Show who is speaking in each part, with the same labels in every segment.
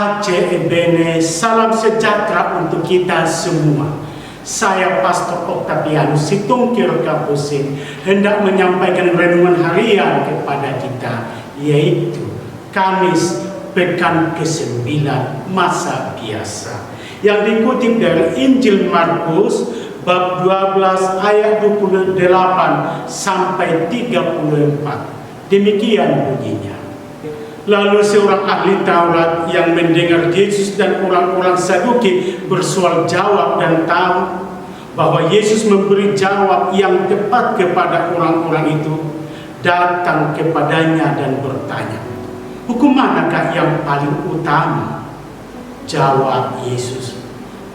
Speaker 1: Pace e bene, salam sejahtera untuk kita semua. Saya Pastor Octavianus Situmkir Kapusin hendak menyampaikan renungan harian kepada kita, yaitu Kamis Pekan ke-9 Masa Biasa, yang dikutip dari Injil Markus bab 12 ayat 28 sampai 34. Demikian bunyinya. Lalu seorang ahli Taurat yang mendengar Yesus dan orang-orang Saduki bersoal jawab dan tahu bahwa Yesus memberi jawab yang tepat kepada orang-orang itu, datang kepadanya dan bertanya, "Hukum manakah yang paling utama?" Jawab Yesus,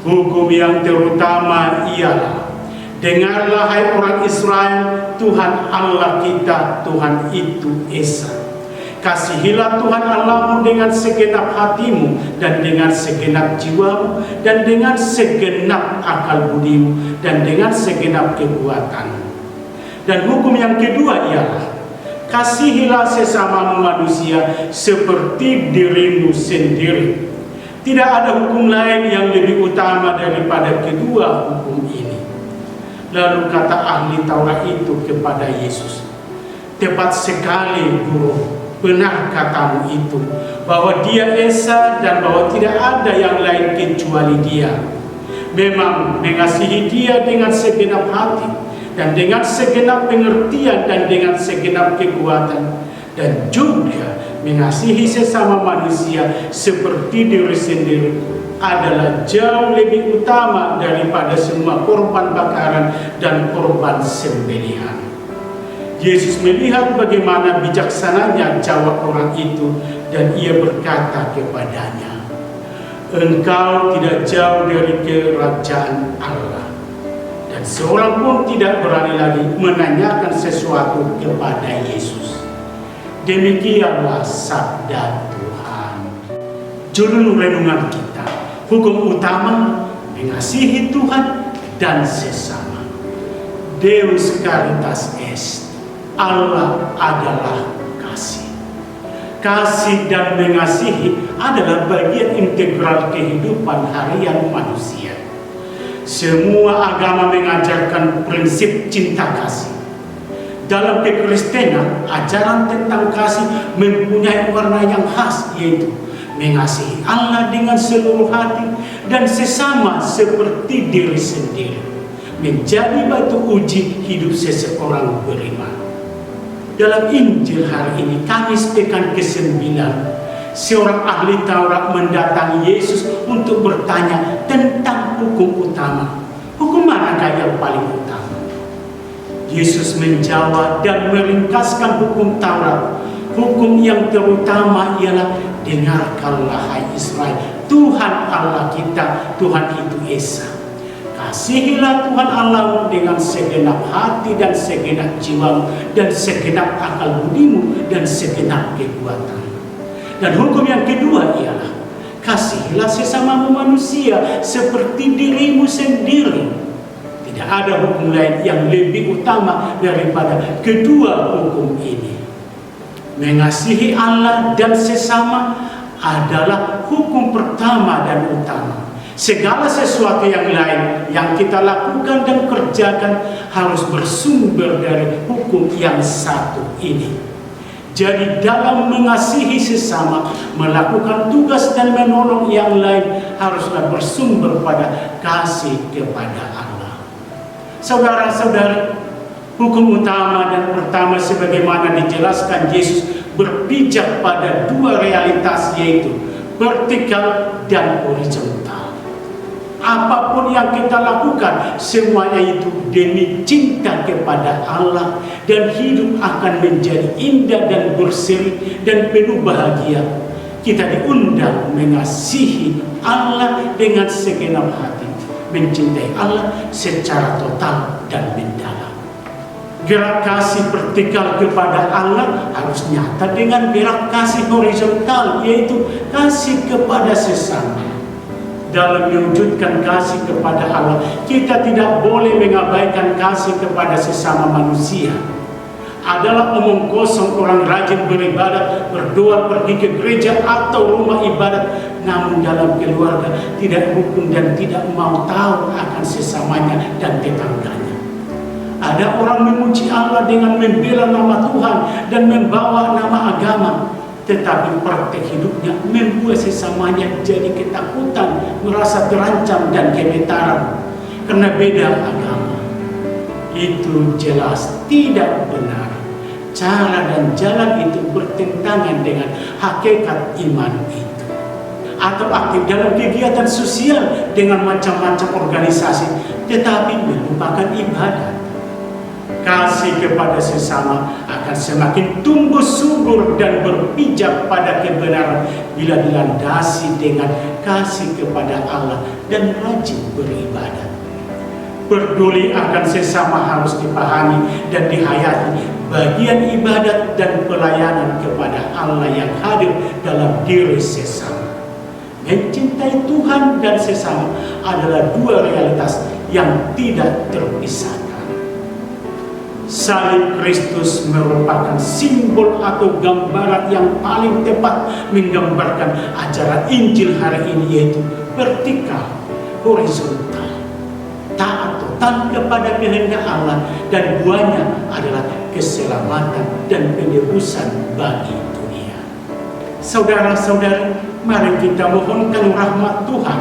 Speaker 1: "Hukum yang terutama ialah, dengarlah hai orang Israel, Tuhan Allah kita, Tuhan itu Esa. Kasihilah Tuhan Allahmu dengan segenap hatimu dan dengan segenap jiwamu dan dengan segenap akal budimu dan dengan segenap kekuatanmu. Dan hukum yang kedua ialah, kasihilah sesamamu manusia seperti dirimu sendiri. Tidak ada hukum lain yang lebih utama daripada kedua hukum ini." Lalu kata ahli Taurat itu kepada Yesus, "Tepat sekali, Guru. Benar katamu itu, bahwa Dia Esa dan bahwa tidak ada yang lain kecuali Dia. Memang mengasihi Dia dengan segenap hati dan dengan segenap pengertian dan dengan segenap kekuatan, dan juga mengasihi sesama manusia seperti diri sendiri adalah jauh lebih utama daripada semua korban bakaran dan korban sembelihan." Yesus melihat bagaimana bijaksananya jawab orang itu, dan ia berkata kepadanya, "Engkau tidak jauh dari kerajaan Allah." Dan seorang pun tidak berani lagi menanyakan sesuatu kepada Yesus. Demikianlah sabda Tuhan. Judul renungan kita, hukum utama mengasihi Tuhan dan sesama. Deus caritas est. Allah adalah kasih. Kasih dan mengasihi adalah bagian integral kehidupan harian manusia. Semua agama mengajarkan prinsip cinta kasih. Dalam kekristenan, ajaran tentang kasih mempunyai warna yang khas, yaitu mengasihi Allah dengan seluruh hati dan sesama seperti diri sendiri, menjadi batu uji hidup seseorang beriman. Dalam Injil hari ini, Kamis Pekan ke-9, seorang ahli Taurat mendatangi Yesus untuk bertanya tentang hukum utama. Hukum manakah yang paling utama? Yesus menjawab dan meringkaskan hukum Taurat. Hukum yang terutama ialah, dengarkanlah hai Israel, Tuhan Allah kita, Tuhan itu Esa. Kasihilah Tuhan Allahmu dengan segenap hati dan segenap jiwamu dan segenap akal budimu dan segenap kekuatanmu. Dan hukum yang kedua ialah, kasihilah sesamamu manusia seperti dirimu sendiri. Tidak ada hukum lain yang lebih utama daripada kedua hukum ini. Mengasihi Allah dan sesama adalah hukum pertama dan utama. Segala sesuatu yang lain yang kita lakukan dan kerjakan harus bersumber dari hukum yang satu ini. Jadi dalam mengasihi sesama, melakukan tugas dan menolong yang lain haruslah bersumber pada kasih kepada Allah. Saudara-saudari, hukum utama dan pertama sebagaimana dijelaskan Yesus berpijak pada dua realitas, yaitu vertikal dan horizontal. Apapun yang kita lakukan, semuanya itu demi cinta kepada Allah, dan hidup akan menjadi indah dan berseri dan penuh bahagia. Kita diundang mengasihi Allah dengan segenap hati, mencintai Allah secara total dan mendalam. Gerak kasih vertikal kepada Allah harus nyata dengan gerak kasih horizontal, yaitu kasih kepada sesama. Dalam mewujudkan kasih kepada Allah, kita tidak boleh mengabaikan kasih kepada sesama manusia. adalah omong kosong orang rajin beribadat, berdoa, pergi ke gereja atau rumah ibadat, namun dalam keluarga tidak rukun dan tidak mau tahu akan sesamanya dan tetangganya. Ada orang memuji Allah dengan membela nama Tuhan dan membawa nama agama, tetapi praktek hidupnya membuat sesamanya jadi ketakutan, merasa terancam dan gemetaran karena beda agama. Itu jelas tidak benar. Cara dan jalan itu bertentangan dengan hakikat iman itu. Atau aktif dalam kegiatan sosial dengan macam-macam organisasi, tetapi melupakan ibadat. Kasih kepada sesama akan semakin tumbuh subur dan berpijak pada kebenaran bila dilandasi dengan kasih kepada Allah dan rajin beribadat. Peduli akan sesama harus dipahami dan dihayati bagian ibadat dan pelayanan kepada Allah yang hadir dalam diri sesama. Mencintai Tuhan dan sesama adalah dua realitas yang tidak terpisahkan. Salib Kristus merupakan simbol atau gambaran yang paling tepat menggambarkan ajaran Injil hari ini, yaitu vertikal, horizontal, taat total kepada kehendak Allah, dan buahnya adalah keselamatan dan penebusan bagi dunia. Saudara-saudari, mari kita mohonkan rahmat Tuhan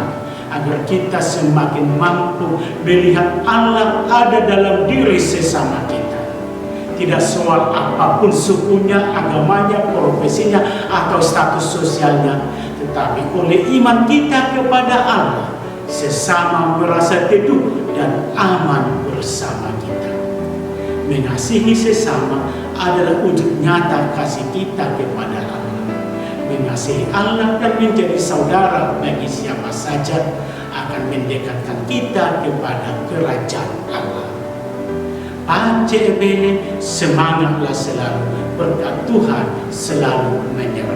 Speaker 1: agar kita semakin mampu melihat Allah ada dalam diri sesama kita. Tidak soal apapun sukunya, agamanya, profesinya, atau status sosialnya, tetapi oleh iman kita kepada Allah, sesama merasa teduh dan aman bersama kita. Mengasihi sesama adalah wujud nyata kasih kita kepada Allah. Mengasihi Allah dan menjadi saudara bagi siapa saja akan mendekatkan kita kepada kerajaan Allah. Pace bene, semangatlah selalu, berkat Tuhan selalu menyertai.